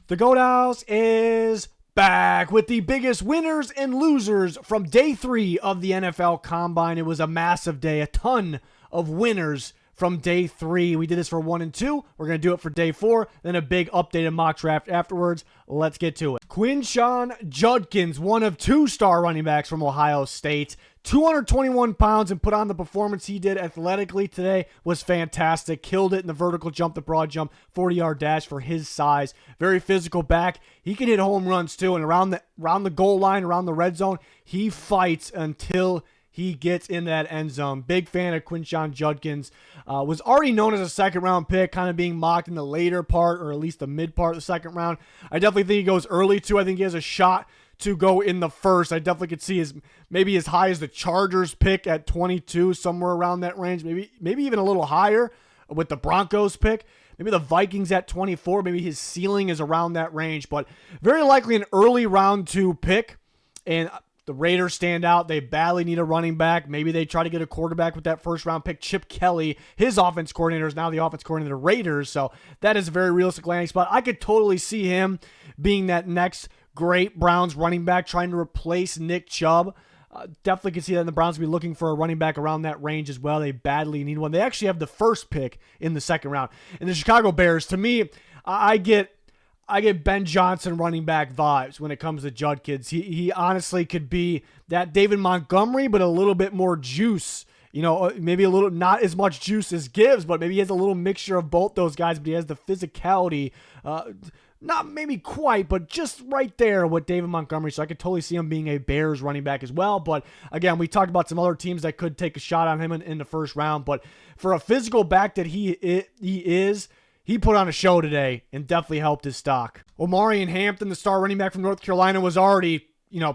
The Goat House is back with the biggest winners and losers from day 3 of the NFL Combine. It was a massive day, a ton of winners from day 3. We did this for 1 and 2. We're going to do it for day 4, then a big updated mock draft afterwards. Let's get to it. Quinshon Judkins, one of 2 star running backs from Ohio State. 221 pounds and put on the performance he did athletically today was fantastic. Killed it in the vertical jump, the broad jump, 40-yard dash for his size. Very physical back. He can hit home runs too, and around the goal line, around the red zone, he fights until he gets in that end zone. Big fan of Quinshon Judkins. Was already known as a second-round pick, kind of being mocked in the later part, or at least the mid part of the second round. I definitely think he goes early too. I think he has a shot to go in the first. I definitely could see maybe as high as the Chargers pick at 22, somewhere around that range. Maybe even a little higher with the Broncos pick. Maybe the Vikings at 24. Maybe his ceiling is around that range, but very likely an early round 2 pick. And the Raiders stand out. They badly need a running back. Maybe they try to get a quarterback with that first round pick. Chip Kelly, his offense coordinator, is now the offense coordinator of the Raiders. So that is a very realistic landing spot. I could totally see him being that next great Browns running back, trying to replace Nick Chubb. Definitely can see that the Browns will be looking for a running back around that range as well. They badly need one. They actually have the first pick in the second round. And the Chicago Bears, to me, I get Ben Johnson running back vibes when it comes to Judkins. He honestly could be that David Montgomery, but a little bit more juice. You know, maybe a little, not as much juice as Gibbs, but maybe he has a little mixture of both those guys, but he has the physicality. Not maybe quite, but just right there with David Montgomery. So I could totally see him being a Bears running back as well. But again, we talked about some other teams that could take a shot on him in the first round. But for a physical back that he is, he put on a show today and definitely helped his stock. Omarion Hampton, the star running back from North Carolina, was already,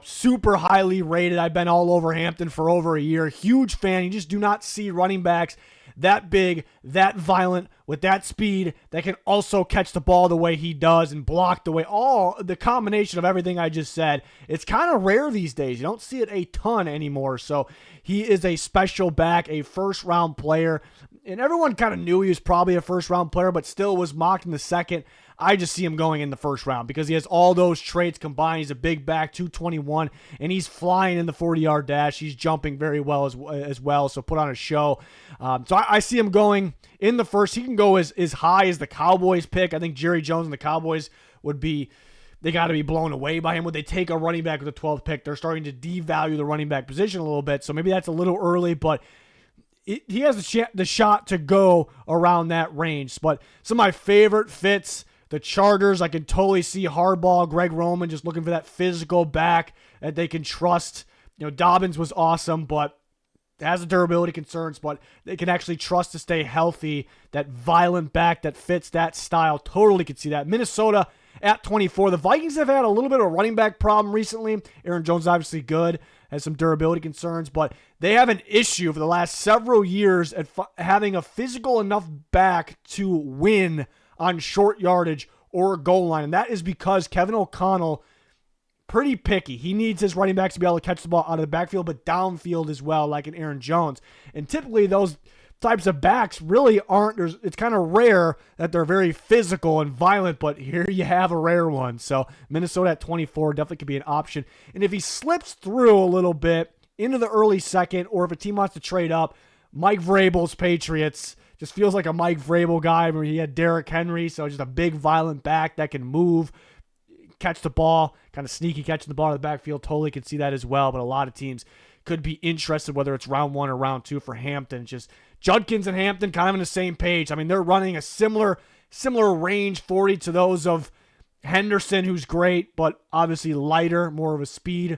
super highly rated. I've been all over Hampton for over a year. Huge fan. You just do not see running backs that big, that violent, with that speed, that can also catch the ball the way he does and block the way. All the combination of everything I just said. It's kind of rare these days. You don't see it a ton anymore. So he is a special back, a first-round player. And everyone kind of knew he was probably a first-round player, but still was mocked in the second. I just see him going in the first round because he has all those traits combined. He's a big back, 221, and he's flying in the 40-yard dash. He's jumping very well as well, so put on a show. So I see him going in the first. He can go as high as the Cowboys pick. I think Jerry Jones and the Cowboys they got to be blown away by him. Would they take a running back with the 12th pick? They're starting to devalue the running back position a little bit, so maybe that's a little early, but he has the shot to go around that range. But some of my favorite fits, the Chargers, I can totally see Harbaugh, Greg Roman just looking for that physical back that they can trust. Dobbins was awesome, but has the durability concerns, but they can actually trust to stay healthy. That violent back that fits that style, totally could see that. Minnesota at 24. The Vikings have had a little bit of a running back problem recently. Aaron Jones is obviously good, has some durability concerns, but they have an issue for the last several years at having a physical enough back to win on short yardage or goal line. And that is because Kevin O'Connell, pretty picky. He needs his running backs to be able to catch the ball out of the backfield, but downfield as well, like an Aaron Jones. And typically those types of backs really aren't, it's kind of rare that they're very physical and violent, but here you have a rare one. So Minnesota at 24 definitely could be an option. And if he slips through a little bit into the early second, or if a team wants to trade up, Mike Vrabel's Patriots just feels like a Mike Vrabel guy where he had Derrick Henry, so just a big, violent back that can move, catch the ball, kind of sneaky catching the ball in the backfield. Totally could see that as well, but a lot of teams could be interested, whether it's round 1 or round 2 for Hampton. Just Judkins and Hampton kind of on the same page. I mean, they're running a similar range 40 to those of Henderson, who's great, but obviously lighter, more of a speed,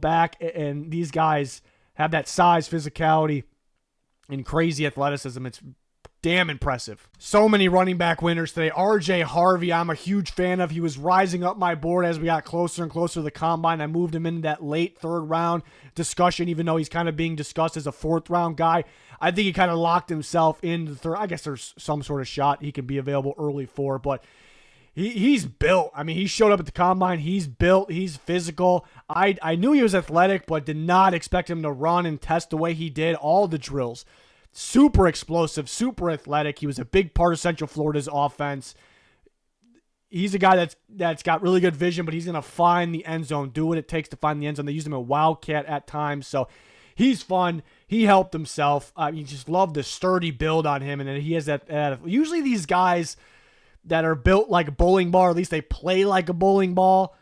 back. And these guys have that size, physicality, and crazy athleticism. It's damn impressive. So many running back winners today. RJ Harvey, I'm a huge fan of. He was rising up my board as we got closer and closer to the combine. I moved him into that late 3rd round discussion, even though he's kind of being discussed as a 4th round guy. I think he kind of locked himself in the 3rd. I guess there's some sort of shot he can be available early for, but he's built. I mean, he showed up at the combine. He's built. He's physical. I knew he was athletic, but did not expect him to run and test the way he did all the drills. Super explosive, super athletic. He was a big part of Central Florida's offense. he's a guy that's got really good vision, but he's going to find the end zone, do what it takes to find the end zone. They use him at Wildcat at times, so he's fun. He helped himself. You just love the sturdy build on him, and then he has that. Usually these guys that are built like a bowling ball, or at least they play like a bowling ball,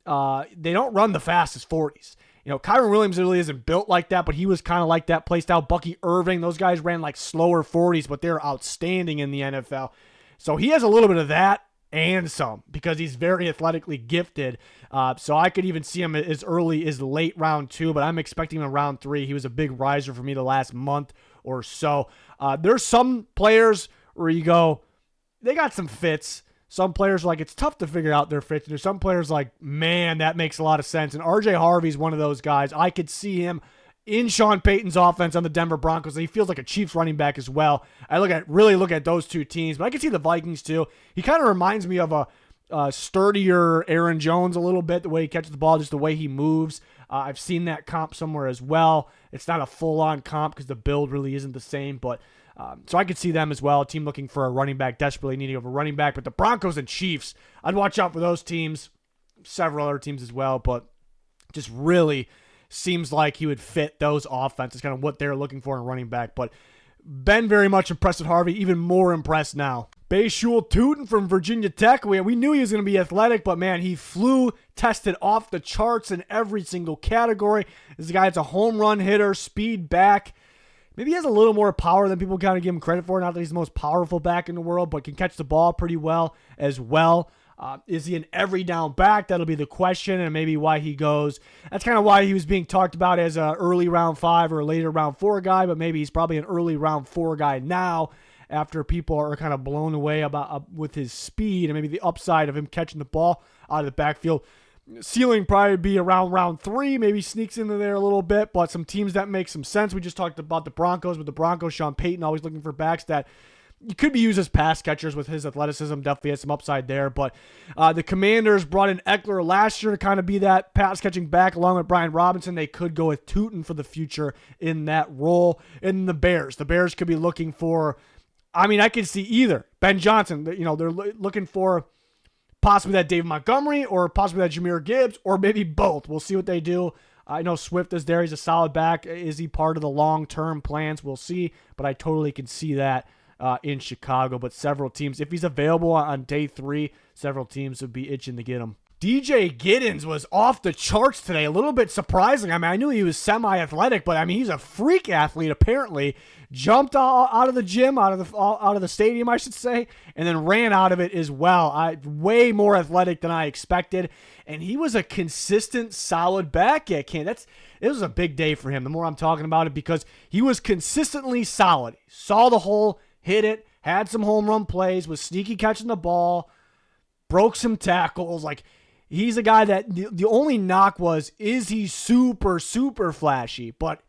they don't run the fastest 40s. Kyron Williams really isn't built like that, but he was kind of like that play style. Bucky Irving, those guys ran like slower 40s, but they're outstanding in the NFL. So he has a little bit of that and some because he's very athletically gifted. So I could even see him as early as late round 2, but I'm expecting him in round 3. He was a big riser for me the last month or so. There's some players where you go, they got some fits. Some players are like, it's tough to figure out their fits. And there's some players like, man, that makes a lot of sense. And RJ Harvey's one of those guys. I could see him in Sean Payton's offense on the Denver Broncos. He feels like a Chiefs running back as well. I really look at those two teams, but I can see the Vikings too. He kind of reminds me of a sturdier Aaron Jones a little bit, the way he catches the ball, just the way he moves. I've seen that comp somewhere as well. It's not a full-on comp because the build really isn't the same, but so I could see them as well. A team looking for a running back, desperately needing a running back. But the Broncos and Chiefs, I'd watch out for those teams. Several other teams as well, but just really seems like he would fit those offenses, kind of what they're looking for in a running back. But been very much impressed with Harvey, even more impressed now. Bhayshul Tuten from Virginia Tech. We knew he was going to be athletic, but man, he flew, tested off the charts in every single category. This is a guy that's a home run hitter, speed back. Maybe he has a little more power than people kind of give him credit for. Not that he's the most powerful back in the world, but can catch the ball pretty well as well. Is he an every down back? That'll be the question, and maybe why he goes. That's kind of why he was being talked about as an early round 5 or a later round 4 guy, but maybe he's probably an early round 4 guy now after people are kind of blown away about with his speed and maybe the upside of him catching the ball out of the backfield. Ceiling probably be around round 3, maybe sneaks into there a little bit, but some teams that make some sense. We just talked about the Broncos. With the Broncos, Sean Payton always looking for backs that you could be used as pass catchers with his athleticism. Definitely has some upside there, but the Commanders brought in Eckler last year to kind of be that pass catching back along with Brian Robinson. They could go with Tuten for the future in that role. And the Bears could be looking for, I could see either Ben Johnson. They're looking for possibly that Dave Montgomery or possibly that Jahmyr Gibbs or maybe both. We'll see what they do. I know Swift is there. He's a solid back. Is he part of the long-term plans? We'll see, but I totally can see that in Chicago. But several teams, if he's available on day 3, several teams would be itching to get him. DJ Giddens was off the charts today. A little bit surprising. I knew he was semi-athletic, but he's a freak athlete apparently. Jumped out of the gym, out of the stadium, I should say, and then ran out of it as well. Way more athletic than I expected, and he was a consistent, solid back. Yeah, it was a big day for him. The more I'm talking about it, because he was consistently solid. Saw the hole, hit it, had some home run plays, was sneaky catching the ball, broke some tackles. He's a guy that the only knock is he super, super flashy, but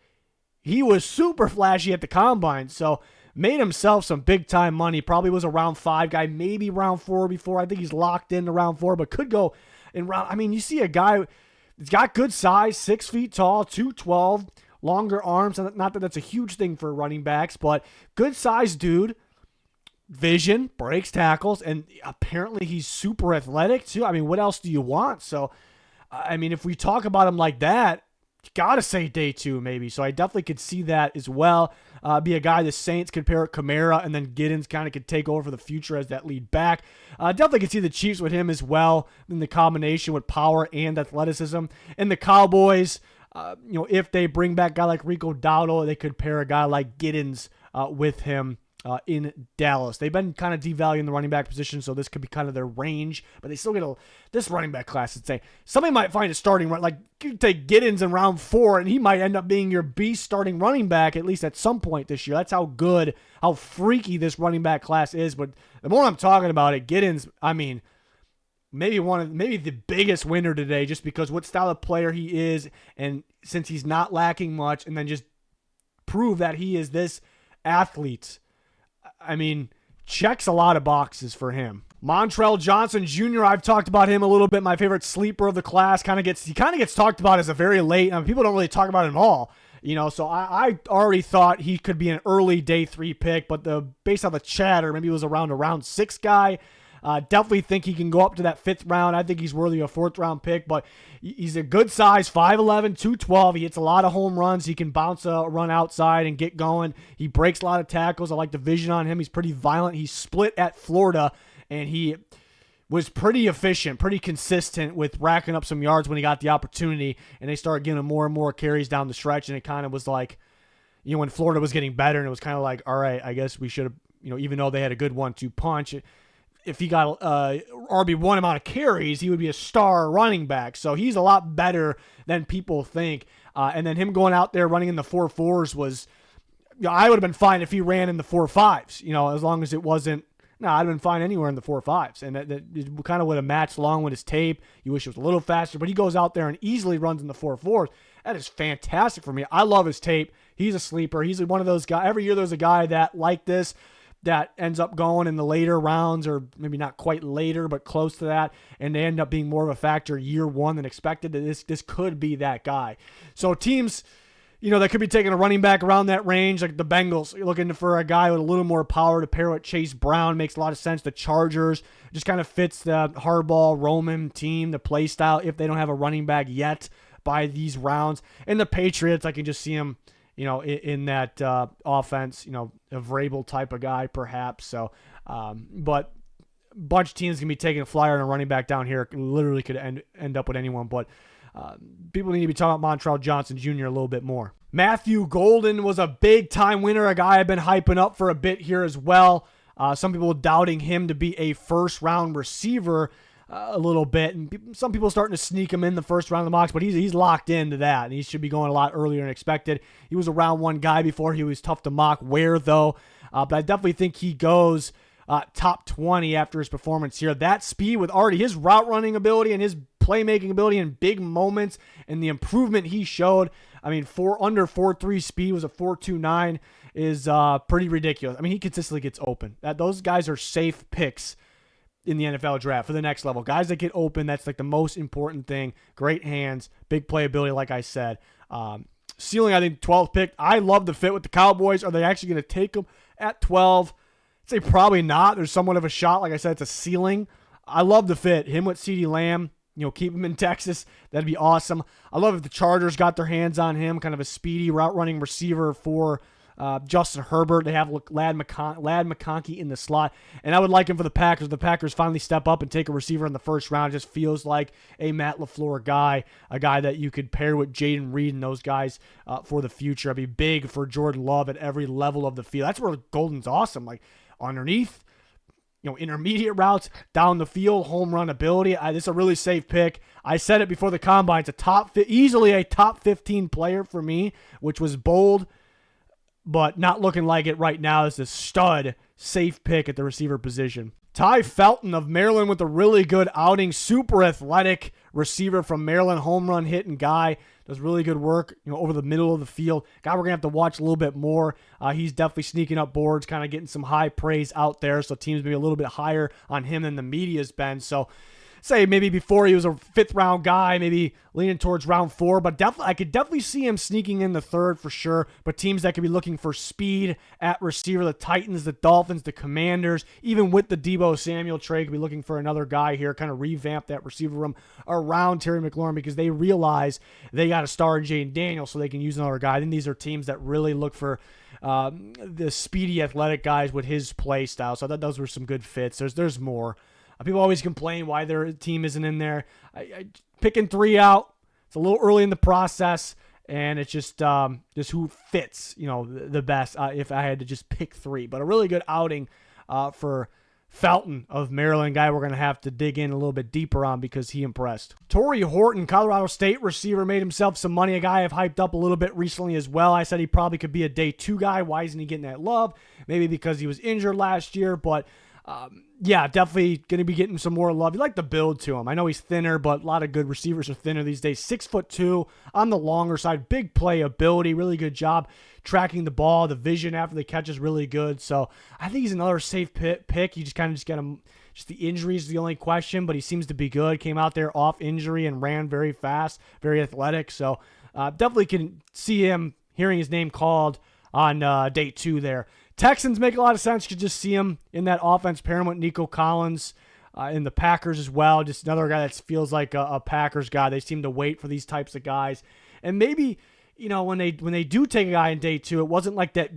he was super flashy at the combine, so made himself some big-time money. Probably was a round 5 guy, maybe round 4 before. I think he's locked into round 4, but could go in round. You see a guy that's got good size, 6 feet tall, 212, longer arms. Not that that's a huge thing for running backs, but good size dude. Vision, breaks tackles, and apparently he's super athletic too. What else do you want? So, if we talk about him like that, you gotta say day 2 maybe. So I definitely could see that as well. Be a guy the Saints could pair with Kamara, and then Giddens kind of could take over for the future as that lead back. Definitely could see the Chiefs with him as well in the combination with power and athleticism. And the Cowboys, if they bring back a guy like Rico Dowdle, they could pair a guy like Giddens with him in Dallas. They've been kind of devaluing the running back position, so this could be kind of their range, but they still get this running back class. I'd say somebody might find a starting run, like you take Giddens in round 4, and he might end up being your beast starting running back at least at some point this year. That's how freaky this running back class is. But the more I'm talking about it, Giddens, maybe the biggest winner today, just because what style of player he is, and since he's not lacking much, and then just prove that he is this athlete. Checks a lot of boxes for him. Montrell Johnson Jr., I've talked about him a little bit. My favorite sleeper of the class. He kind of gets talked about as a very late. People don't really talk about him at all. So I already thought he could be an early day 3 pick, but based on the chatter, maybe he was around a round 6 guy. Definitely think he can go up to that 5th round. I think he's worthy of a 4th round pick, but he's a good size, 5'11", 212. He hits a lot of home runs. He can bounce a run outside and get going. He breaks a lot of tackles. I like the vision on him. He's pretty violent. He split at Florida, and he was pretty efficient, pretty consistent with racking up some yards when he got the opportunity, and they started giving him more and more carries down the stretch, and it kind of was like, when Florida was getting better, and it was kind of like, all right, I guess we should have, even though they had a good 1-2 punch, if he got RB1 amount of carries, he would be a star running back. So he's a lot better than people think. And then him going out there running in the 4.4s was, I would have been fine if he ran in the 4.5s, as long as it wasn't. No, I'd have been fine anywhere in the 4.5s, and that kind of would have matched along with his tape. You wish it was a little faster, but he goes out there and easily runs in the 4.4s. That is fantastic for me. I love his tape. He's a sleeper. He's one of those guys. Every year there's a guy that like this that ends up going in the later rounds, or maybe not quite later, but close to that, and they end up being more of a factor year one than expected. This could be that guy. So teams, that could be taking a running back around that range, like the Bengals. You're looking for a guy with a little more power to pair with Chase Brown. Makes a lot of sense. The Chargers just kind of fits the Harbaugh, Roman team, the play style, if they don't have a running back yet by these rounds. And the Patriots, I can just see them, in that offense, a Vrabel type of guy, perhaps. So, but a bunch of teams can be taking a flyer on a running back down here. Literally could end up with anyone, but people need to be talking about Montreal Johnson Jr. a little bit more. Matthew Golden was a big-time winner, a guy I've been hyping up for a bit here as well. Some people doubting him to be a first-round receiver a little bit, and some people starting to sneak him in the first round of the mocks, but he's locked into that, and he should be going a lot earlier than expected. He was a round 1 guy before. He was tough to mock. Where, though? But I definitely think he goes top 20 after his performance here. That speed with already his route running ability and his playmaking ability in big moments and the improvement he showed. I mean, under 4.3 speed was a 4.29 is pretty ridiculous. I mean, he consistently gets open. Those guys are safe picks in the NFL draft for the next level. Guys that get open, that's like the most important thing. Great hands, big playability, like I said. Ceiling, I think 12th pick. I love the fit with the Cowboys. Are they actually going to take him at 12? I'd say probably not. There's somewhat of a shot. Like I said, it's a ceiling. I love the fit. Him with CeeDee Lamb, keep him in Texas. That'd be awesome. I love if the Chargers got their hands on him, kind of a speedy route running receiver for Justin Herbert. They have Ladd McConkey in the slot, and I would like him for the Packers. The Packers finally step up and take a receiver in the first round. It just feels like a Matt LaFleur guy, a guy that you could pair with Jaden Reed and those guys for the future. I'd be big for Jordan Love at every level of the field. That's where Golden's awesome. Like underneath, intermediate routes, down the field, home run ability. This is a really safe pick. I said it before the combine. It's easily a top 15 player for me, which was bold, but not looking like it right now. Is a stud, safe pick at the receiver position. Ty Felton of Maryland with a really good outing. Super athletic receiver from Maryland, home run hitting guy. Does really good work, over the middle of the field. Guy we're going to have to watch a little bit more. He's definitely sneaking up boards, kind of getting some high praise out there. So teams may be a little bit higher on him than the media's been. So say maybe before he was a 5th round guy, maybe leaning towards round 4, but I could definitely see him sneaking in the 3rd for sure. But teams that could be looking for speed at receiver, the Titans, the Dolphins, the Commanders, even with the Deebo Samuel trade, could be looking for another guy here, kind of revamp that receiver room around Terry McLaurin, because they realize they got a star in Jayden Daniels, so they can use another guy. I think these are teams that really look for the speedy athletic guys with his play style. So I thought those were some good fits. There's more. People always complain why their team isn't in there. Picking 3 out, it's a little early in the process, and it's just who fits, the best. If I had to just pick 3, but a really good outing for Felton of Maryland, guy we're going to have to dig in a little bit deeper on because he impressed. Torrey Horton, Colorado State receiver, made himself some money. A guy I've hyped up a little bit recently as well. I said he probably could be a day 2 guy. Why isn't he getting that love? Maybe because he was injured last year, but yeah, definitely going to be getting some more love. You like the build to him. I know he's thinner, but a lot of good receivers are thinner these days. 6'2" on the longer side. Big play ability. Really good job tracking the ball. The vision after the catch is really good. So I think he's another safe pick. You just kind of get him. Just the injury is the only question, but he seems to be good. Came out there off injury and ran very fast, very athletic. So definitely can see him hearing his name called on day 2 there. Texans make a lot of sense. You could just see him in that offense pairing with Nico Collins. in the Packers as well. Just another guy that feels like a Packers guy. They seem to wait for these types of guys. And maybe, when they do take a guy in day 2, it wasn't like that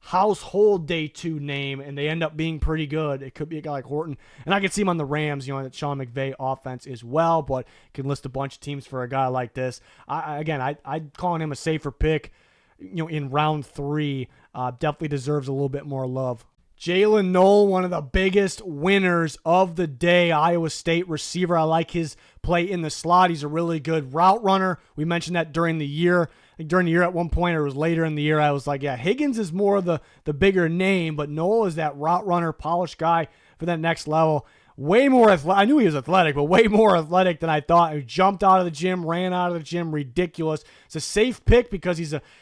household day 2 name, and they end up being pretty good. It could be a guy like Horton. And I can see him on the Rams, that Sean McVay offense as well, but can list a bunch of teams for a guy like this. I'd calling him a safer pick, in round 3. Definitely deserves a little bit more love. Jaylin Noel, one of the biggest winners of the day, Iowa State receiver. I like his play in the slot. He's a really good route runner. We mentioned that during the year. I think during the year at one point, or it was later in the year, I was like, yeah, Higgins is more of the bigger name, but Noel is that route runner, polished guy for that next level. Way more athletic. I knew he was athletic, but way more athletic than I thought. He jumped out of the gym, ran out of the gym, ridiculous. It's a safe pick because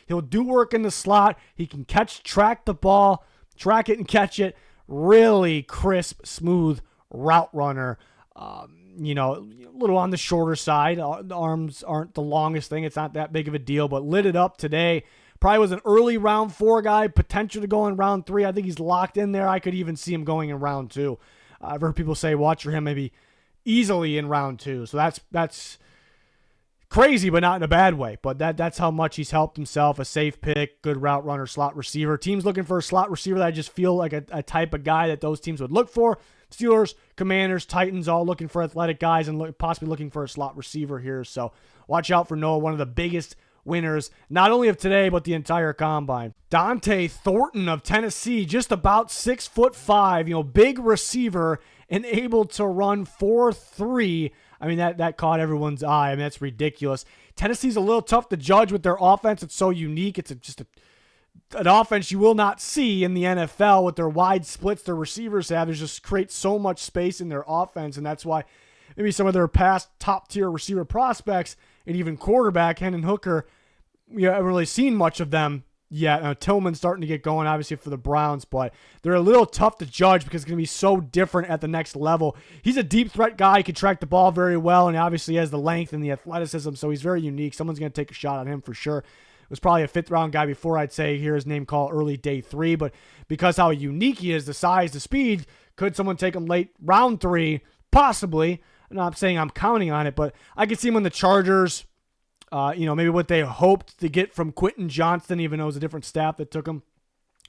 he'll do work in the slot. He can track the ball, track it and catch it. Really crisp, smooth route runner. A little on the shorter side. The arms aren't the longest thing. It's not that big of a deal, but lit it up today. Probably was an early round 4 guy, potential to go in round 3. I think he's locked in there. I could even see him going in round 2. I've heard people say watch for him maybe easily in round 2. So that's crazy, but not in a bad way. But that's how much he's helped himself. A safe pick, good route runner, slot receiver. Teams looking for a slot receiver that I just feel like a type of guy that those teams would look for. Steelers, Commanders, Titans, all looking for athletic guys and possibly looking for a slot receiver here. So watch out for Noel, one of the biggest winners, not only of today, but the entire combine. Dante Thornton of Tennessee, just about 6'5", big receiver and able to run 4.3. I mean, that caught everyone's eye. I mean, that's ridiculous. Tennessee's a little tough to judge with their offense. It's so unique. It's just an offense you will not see in the NFL with their wide splits their receivers have. There's just creates so much space in their offense, and that's why maybe some of their past top-tier receiver prospects and even quarterback, Hendon Hooker, we haven't really seen much of them yet. Tillman's starting to get going, obviously, for the Browns, but they're a little tough to judge because it's going to be so different at the next level. He's a deep threat guy. He can track the ball very well, and obviously has the length and the athleticism, so he's very unique. Someone's going to take a shot on him for sure. It was probably a 5th-round guy before I'd say hear his name called early day 3, but because how unique he is, the size, the speed, could someone take him late round 3? Possibly. I'm not saying I'm counting on it, but I could see him in the Chargers. Maybe what they hoped to get from Quinton Johnston, even though it was a different staff that took him.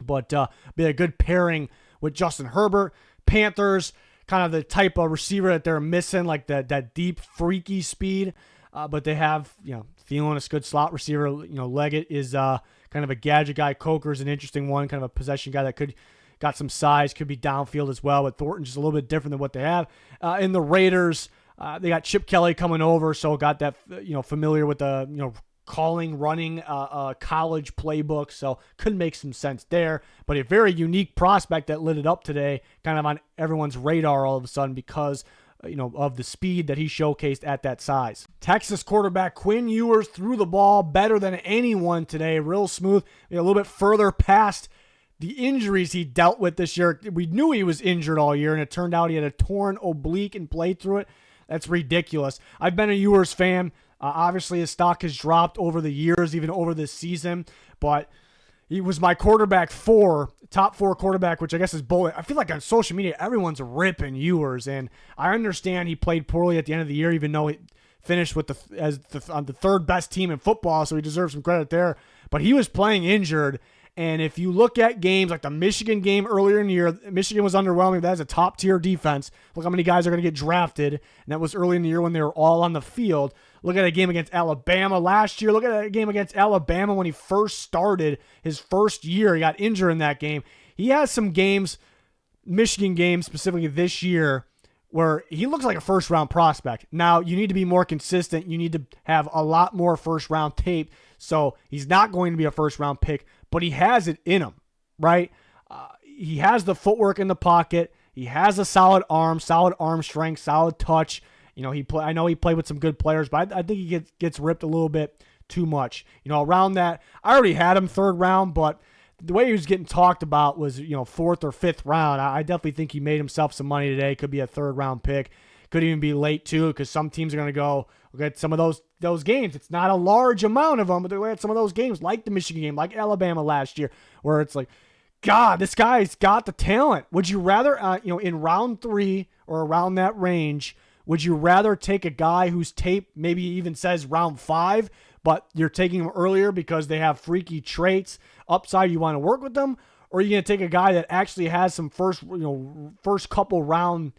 But be a good pairing with Justin Herbert. Panthers, kind of the type of receiver that they're missing, like that deep, freaky speed. But they have, Thielen is a good slot receiver. Leggett is kind of a gadget guy. Coker's an interesting one, kind of a possession guy that got some size, could be downfield as well. But Thornton's just a little bit different than what they have. In the Raiders, they got Chip Kelly coming over, so got that, familiar with the, running college playbook, so could make some sense there. But a very unique prospect that lit it up today, kind of on everyone's radar all of a sudden because of the speed that he showcased at that size. Texas quarterback Quinn Ewers threw the ball better than anyone today, real smooth, a little bit further past the injuries he dealt with this year. We knew he was injured all year, and it turned out he had a torn oblique and played through it. That's ridiculous. I've been a Ewers fan. Obviously, his stock has dropped over the years, even over this season, but he was my top 4 quarterback, which I guess is bullet. I feel like on social media, everyone's ripping Ewers, and I understand he played poorly at the end of the year, even though he finished with on the 3rd best team in football, so he deserves some credit there. But he was playing injured, and if you look at games like the Michigan game earlier in the year, Michigan was underwhelming. That is a top-tier defense. Look how many guys are going to get drafted, and that was early in the year when they were all on the field. Look at a game against Alabama last year. Look at a game against Alabama when he first started his first year. He got injured in that game. He has some games, Michigan games specifically this year, where he looks like a first-round prospect. Now, you need to be more consistent. You need to have a lot more first-round tape. So he's not going to be a first-round pick, but he has it in him, right? He has the footwork in the pocket. He has a solid arm strength, solid touch. I know he played with some good players, but I think he gets ripped a little bit too much. Around that, I already had him 3rd round, but the way he was getting talked about was, 4th or 5th round. I definitely think he made himself some money today. Could be a 3rd round pick. Could even be late too, because some teams are going to go look at some of those games. It's not a large amount of them, but they're at some of those games, like the Michigan game, like Alabama last year, where it's like God, this guy's got the talent. Would you rather, in round 3 or around that range, would you rather take a guy whose tape maybe even says round 5, but you're taking him earlier because they have freaky traits, upside, you want to work with them? Or are you going to take a guy that actually has some first couple round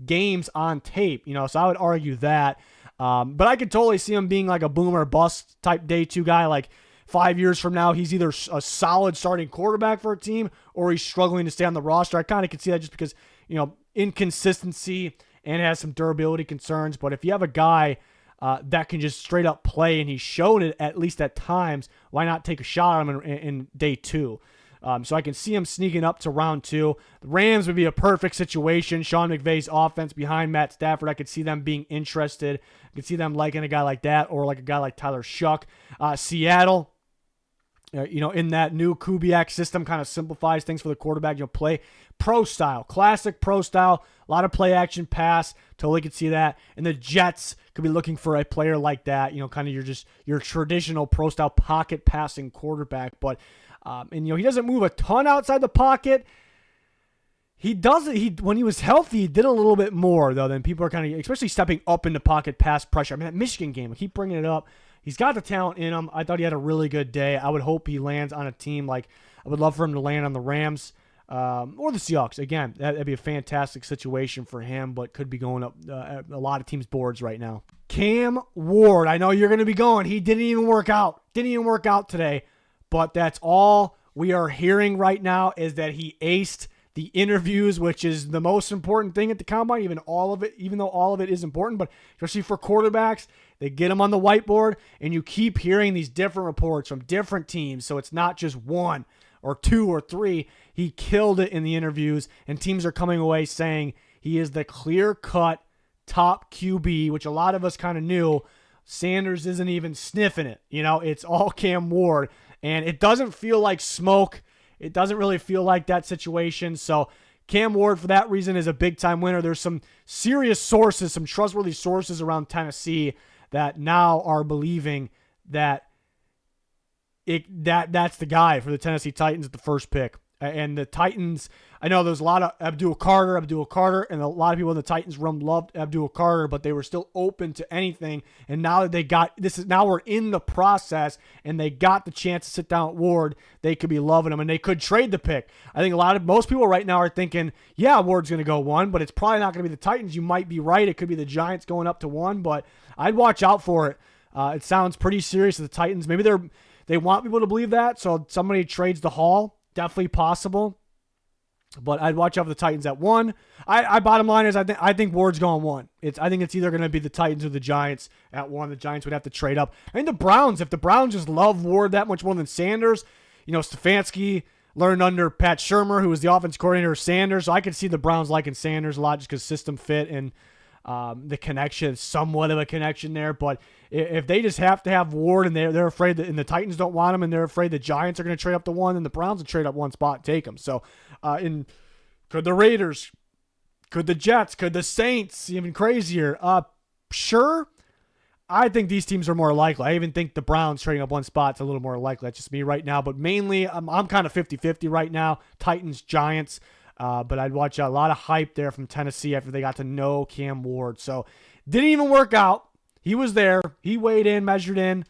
games on tape? So I would argue that. But I could totally see him being like a boom or bust type day 2 guy. Like 5 years from now, he's either a solid starting quarterback for a team or he's struggling to stay on the roster. I kind of could see that just because, inconsistency and has some durability concerns. But if you have a guy that can just straight up play, and he's shown it at least at times, why not take a shot on him in day 2? So I can see him sneaking up to round 2. The Rams would be a perfect situation. Sean McVay's offense behind Matt Stafford, I could see them being interested. I could see them liking a guy like that or like a guy like Tyler Shuck. Seattle, in that new Kubiak system, kind of simplifies things for the quarterback. Play pro style, classic pro style, a lot of play action pass. Totally could see that. And the Jets could be looking for a player like that, kind of your traditional pro style pocket passing quarterback. But he doesn't move a ton outside the pocket. He doesn't. When he was healthy, he did a little bit more though than people are kind of, especially stepping up into pocket pass pressure. I mean, that Michigan game, I keep bringing it up. He's got the talent in him. I thought he had a really good day. I would hope he lands on a team like, I would love for him to land on the Rams or the Seahawks. Again, that'd be a fantastic situation for him, but could be going up a lot of teams' boards right now. Cam Ward, I know you're going to be going. He didn't even work out. Didn't even work out today. But that's all we are hearing right now is that he aced the interviews, which is the most important thing at the combine, even though all of it is important. But especially for quarterbacks, they get them on the whiteboard, and you keep hearing these different reports from different teams. So it's not just 1 or 2 or 3. He killed it in the interviews, and teams are coming away saying he is the clear-cut top QB, which a lot of us kind of knew. Sanders isn't even sniffing it. It's all Cam Ward. And it doesn't feel like smoke. It doesn't really feel like that situation. So Cam Ward, for that reason, is a big-time winner. There's some serious sources, some trustworthy sources around Tennessee that now are believing that that's the guy for the Tennessee Titans at the first pick. And the Titans, I know there's a lot of Abdul Carter, and a lot of people in the Titans room loved Abdul Carter, but they were still open to anything. And now that now we're in the process, and they got the chance to sit down at Ward, they could be loving him, and they could trade the pick. I think most people right now are thinking, yeah, Ward's going to go 1, but it's probably not going to be the Titans. You might be right. It could be the Giants going up to 1, but I'd watch out for it. It sounds pretty serious to the Titans. Maybe they want people to believe that, so somebody trades the Hall. Definitely possible, but I'd watch out for the Titans at 1. I bottom line is I think Ward's going 1. I think it's either going to be the Titans or the Giants at 1. The Giants would have to trade up. And the Browns, if the Browns just love Ward that much more than Sanders, Stefanski learned under Pat Shurmur, who was the offense coordinator of Sanders. So I could see the Browns liking Sanders a lot just because system fit and the connection, somewhat of a connection there. But if they just have to have Ward and they're afraid that, and the Titans don't want him, and they're afraid the Giants are going to trade up to 1, and the Browns will trade up 1 spot and take him. So, could the Raiders, could the Jets, could the Saints, even crazier? Sure. I think these teams are more likely. I even think the Browns trading up 1 spot is a little more likely. That's just me right now. But mainly, I'm kind of 50-50 right now. Titans, Giants. But I'd watch a lot of hype there from Tennessee after they got to know Cam Ward. So, didn't even work out. He was there. He weighed in, measured in,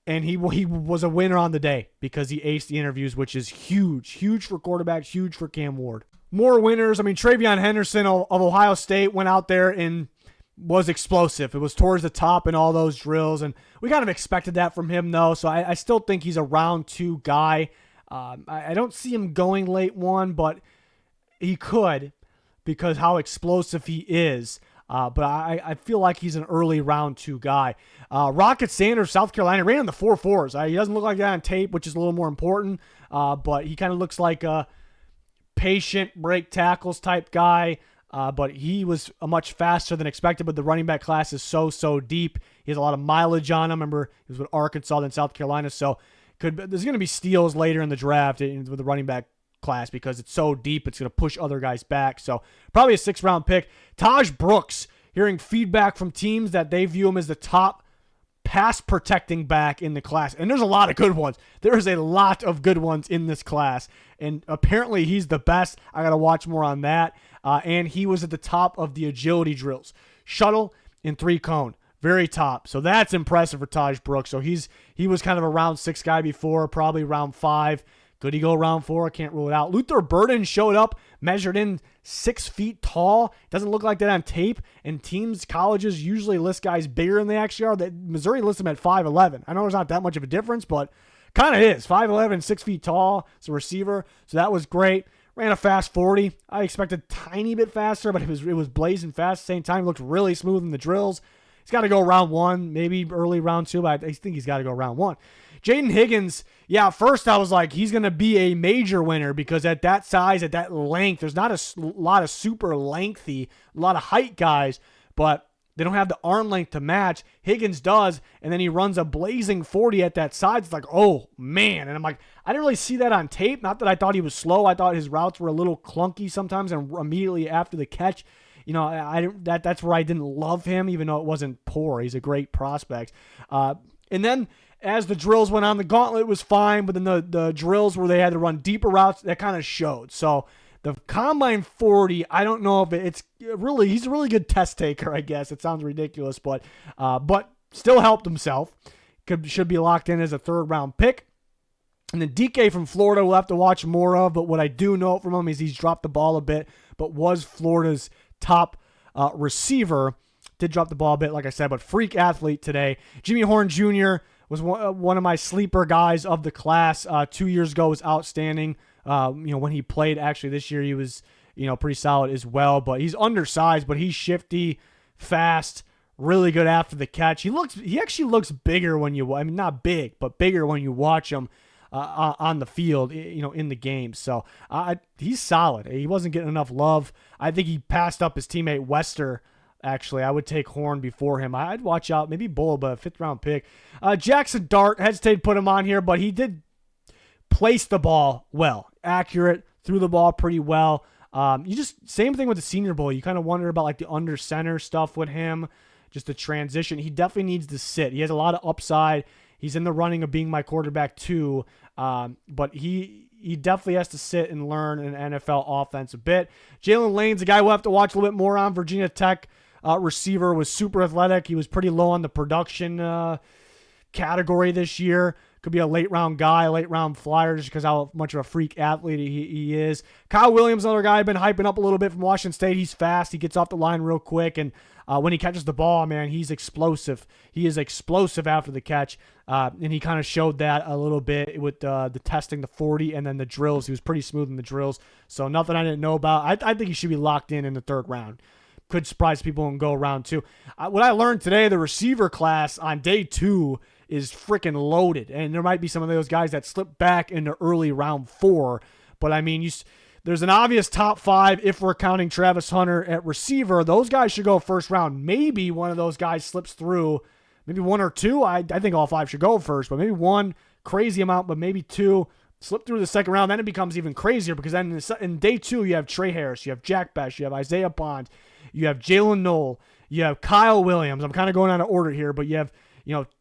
and he was a winner on the day because he aced the interviews, which is huge. Huge for quarterbacks, huge for Cam Ward. More winners. I mean, Travion Henderson of Ohio State went out there and was explosive. It was towards the top in all those drills, and we kind of expected that from him, though. So I still think he's a round 2 guy. I don't see him going late 1, but he could because how explosive he is. But I feel like he's an early round 2 guy. Rocket Sanders, South Carolina, ran in the 4.4s. He doesn't look like that on tape, which is a little more important. But he kind of looks like a patient break tackles type guy. But he was much faster than expected. But the running back class is so deep. He has a lot of mileage on him. Remember, he was with Arkansas, then South Carolina. So there's going to be steals later in the draft with the running back class because it's so deep. It's going to push other guys back. So probably a 6th-round pick. Taj Brooks, hearing feedback from teams that they view him as the top pass protecting back in the class. And there's a lot of good ones. There is a lot of good ones in this class. And apparently he's the best. I got to watch more on that. And he was at the top of the agility drills. Shuttle and 3-cone. Very top. So that's impressive for Taj Brooks. So he was kind of a round 6 guy before, probably round 5. Could he go round 4? I can't rule it out. Luther Burden showed up, measured in 6 feet tall. Doesn't look like that on tape. And teams, colleges usually list guys bigger than they actually are. Missouri lists him at 5'11". I know there's not that much of a difference, but kind of is. 5'11", 6 feet tall. It's a receiver. So that was great. Ran a fast 40. I expected a tiny bit faster, but it was blazing fast at the same time. Looked really smooth in the drills. He's got to go round 1, maybe early round 2, but I think he's got to go round 1. Jaden Higgins, yeah, first I was like, he's going to be a major winner because at that size, at that length, there's not a lot of super lengthy, a lot of height guys, but they don't have the arm length to match. Higgins does, and then he runs a blazing 40 at that size. It's like, oh, man. And I'm like, I didn't really see that on tape. Not that I thought he was slow. I thought his routes were a little clunky sometimes, and immediately after the catch, that's where I didn't love him, even though it wasn't poor. He's a great prospect. And then as the drills went on, the gauntlet was fine, but then the drills where they had to run deeper routes, that kind of showed. So the Combine 40, I don't know if it's really, he's a really good test taker, I guess. It sounds ridiculous, but still helped himself. Should be locked in as a 3rd round pick. And then DK from Florida we'll have to watch more of, but what I do know from him is he's dropped the ball a bit, but was Florida's top receiver. Did drop the ball a bit, like I said, but freak athlete today. Jimmy Horn Jr. was one of my sleeper guys of the class. 2 years ago was outstanding. When he played, actually this year he was, pretty solid as well. But he's undersized, but he's shifty, fast, really good after the catch. He actually looks bigger when not big, but bigger when you watch him on the field, in the game. So he's solid. He wasn't getting enough love. I think he passed up his teammate Wester. Actually, I would take Horn before him. I'd watch out, maybe Bull, but a 5th round pick. Jackson Dart, hesitated to put him on here, but he did place the ball well. Accurate, threw the ball pretty well. Same thing with the Senior Bowl. You kind of wonder about like the under center stuff with him, just the transition. He definitely needs to sit. He has a lot of upside. He's in the running of being my quarterback too, but he definitely has to sit and learn an NFL offense a bit. Jaylin Lane's a guy we'll have to watch a little bit more on. Virginia Tech receiver, was super athletic. He was pretty low on the production category this year. Could be a late round guy, late round flyer, just because how much of a freak athlete he is. Kyle Williams, another guy I've been hyping up a little bit from Washington State. He's fast. He gets off the line real quick, and when he catches the ball, man, he's explosive. He is explosive after the catch, and he kind of showed that a little bit with the testing, the 40, and then the drills. He was pretty smooth in the drills, so nothing I didn't know about. I think he should be locked in the 3rd round. Could surprise people and go round 2. What I learned today, the receiver class on day 2 is freaking loaded, and there might be some of those guys that slip back into early round 4, but I mean, there's an obvious top 5 if we're counting Travis Hunter at receiver. Those guys should go 1st round. Maybe one of those guys slips through, maybe 1 or 2. I think all 5 should go first, but maybe 1, crazy amount, but maybe 2 slip through the 2nd round. Then it becomes even crazier because then in day 2 you have Trey Harris, you have Jack Bech, you have Isaiah Bond, you have Jalen Noel, you have Kyle Williams. I'm kind of going out of order here, but you have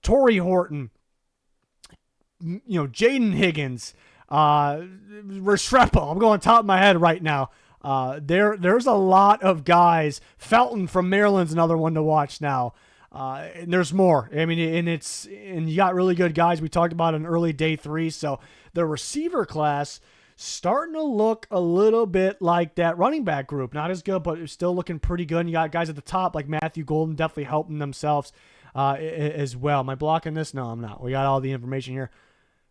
Torrey Horton, Jaden Higgins, Restrepo. I'm going top of my head right now. There's a lot of guys. Felton from Maryland's another one to watch now. And there's more. I mean, and you got really good guys. We talked about an early day 3. So the receiver class starting to look a little bit like that running back group. Not as good, but it's still looking pretty good. And you got guys at the top like Matthew Golden definitely helping themselves as well. Am I blocking this? No, I'm not. We got all the information here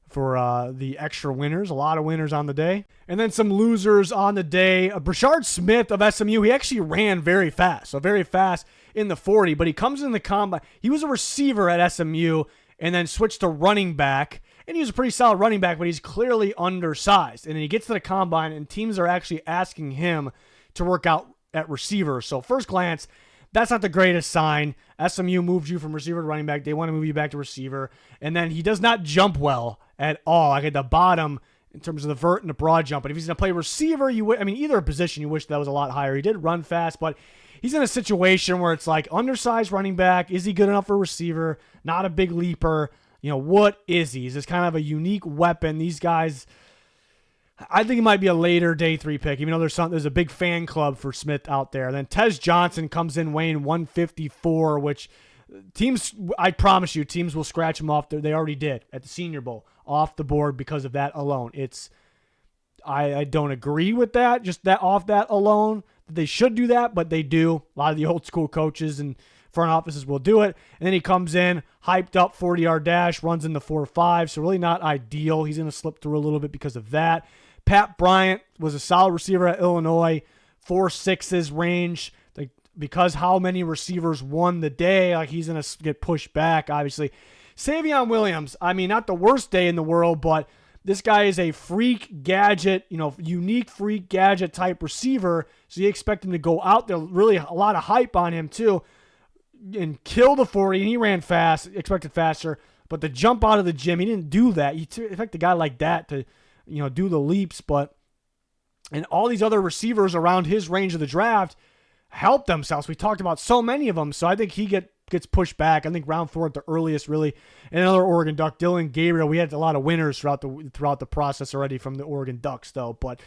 for the extra winners. A lot of winners on the day. And then some losers on the day. Brashard Smith of SMU, he actually ran very fast. So very fast in the 40, but he comes in the combine. He was a receiver at SMU and then switched to running back. And he was a pretty solid running back, but he's clearly undersized. And then he gets to the combine, and teams are actually asking him to work out at receiver. So first glance, that's not the greatest sign. SMU moved you from receiver to running back. They want to move you back to receiver. And then he does not jump well at all. Like at the bottom in terms of the vert and the broad jump. But if he's going to play receiver, either position, you wish that was a lot higher. He did run fast, but he's in a situation where it's like undersized running back. Is he good enough for a receiver? Not a big leaper. What is he? He's just kind of a unique weapon. These guys, I think he might be a later day 3 pick, even though there's a big fan club for Smith out there. Then Tez Johnson comes in weighing 154, which teams, I promise you, teams will scratch him off. They already did at the Senior Bowl off the board because of that alone. I don't agree with that, just that off that alone. They should do that, but they do. A lot of the old school coaches and front offices will do it. And then he comes in, hyped up 40-yard dash, runs in the 4.5, so really not ideal. He's going to slip through a little bit because of that. Pat Bryant was a solid receiver at Illinois, 4.6s range. Because how many receivers won the day, he's going to get pushed back, obviously. Savion Williams, not the worst day in the world, but this guy is a freak gadget, unique freak gadget type receiver. So you expect him to go out there, really a lot of hype on him too, and kill the 40. And he ran fast, expected faster, but the jump out of the gym, he didn't do that. You expect a guy like that to, do the leaps, and all these other receivers around his range of the draft help themselves. We talked about so many of them, so I think he gets pushed back. I think round 4 at the earliest, really. And another Oregon Duck, Dylan Gabriel. We had a lot of winners throughout the process already from the Oregon Ducks, though. But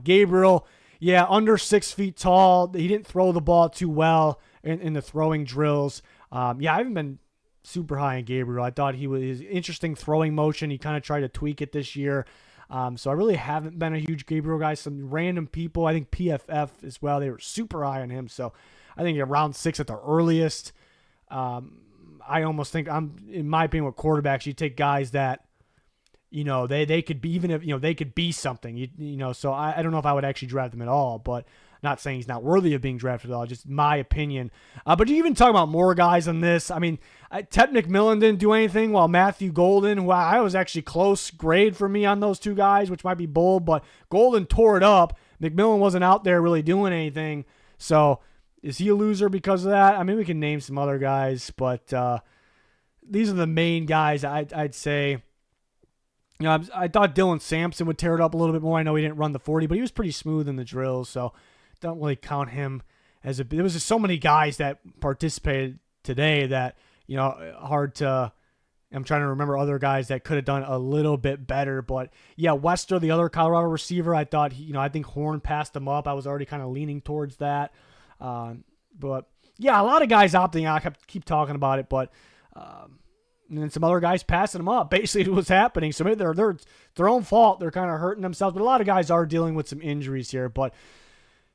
Gabriel, under 6 feet tall. He didn't throw the ball too well in the throwing drills. I haven't been super high on Gabriel. I thought his interesting throwing motion. He kind of tried to tweak it this year. So I really haven't been a huge Gabriel guy. Some random people, I think PFF as well, they were super high on him. So I think around 6 at the earliest. I almost think in my opinion, with quarterbacks, you take guys that, they could be, even if, they could be something, so I don't know if I would actually draft them at all, but not saying he's not worthy of being drafted at all, just my opinion. But you even talk about more guys on this. Ted McMillan didn't do anything, while Matthew Golden, who I was actually close grade for me on those two guys, which might be bold, but Golden tore it up. McMillan wasn't out there really doing anything. So is he a loser because of that? We can name some other guys, but these are the main guys I'd say. I thought Dylan Sampson would tear it up a little bit more. I know he didn't run the 40, but he was pretty smooth in the drills, so don't really count him as there was just so many guys that participated today that, hard to, I'm trying to remember other guys that could have done a little bit better. But Wester, the other Colorado receiver, I thought, I think Horn passed him up. I was already kind of leaning towards that. But a lot of guys opting out. I keep talking about it, but, and then some other guys passing them up. Basically, what's happening. So maybe they're their own fault. They're kind of hurting themselves. But a lot of guys are dealing with some injuries here. But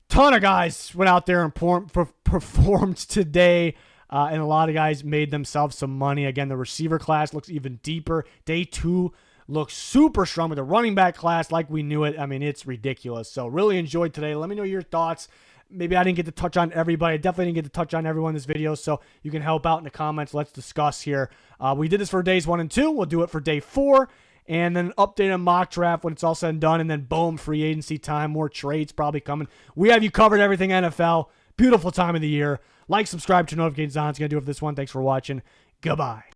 ton of guys went out there and performed today. And a lot of guys made themselves some money. Again, the receiver class looks even deeper. Day 2 looks super strong with the running back class like we knew it. It's ridiculous. So really enjoyed today. Let me know your thoughts. Maybe I didn't get to touch on everybody. I definitely didn't get to touch on everyone in this video, so you can help out in the comments. Let's discuss here. We did this for days 1 and 2. We'll do it for day 4, and then update a mock draft when it's all said and done, and then boom, free agency time. More trades probably coming. We have you covered, everything NFL. Beautiful time of the year. Like, subscribe, to notifications on. It's going to do it for this one. Thanks for watching. Goodbye.